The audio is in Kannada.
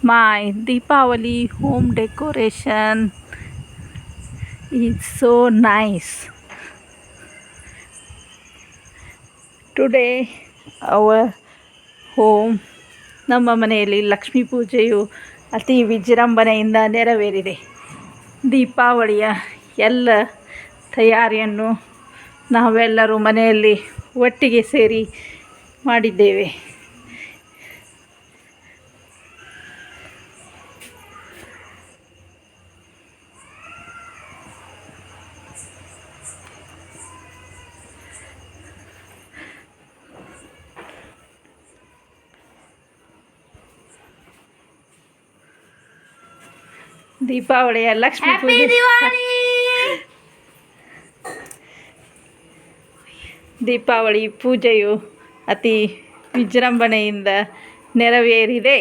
My Deepavali home decoration is so nice. Today our home ನಮ್ಮ ಮನೆಯಲ್ಲಿ ಲಕ್ಷ್ಮೀ ಪೂಜೆಯು ಅತಿ ವಿಜೃಂಭಣೆಯಿಂದ ನೆರವೇರಿದೆ. ದೀಪಾವಳಿಯ ಎಲ್ಲ ತಯಾರಿಯನ್ನು ನಾವೆಲ್ಲರೂ ಮನೆಯಲ್ಲಿ ಒಟ್ಟಿಗೆ ಸೇರಿ ಮಾಡಿದ್ದೇವೆ. ದೀಪಾವಳಿಯ ಲಕ್ಷ್ಮೀ ಪೂಜೆ ದೀಪಾವಳಿ ಪೂಜೆಯು ಅತಿ ವಿಜೃಂಭಣೆಯಿಂದ ನೆರವೇರಿದೆ.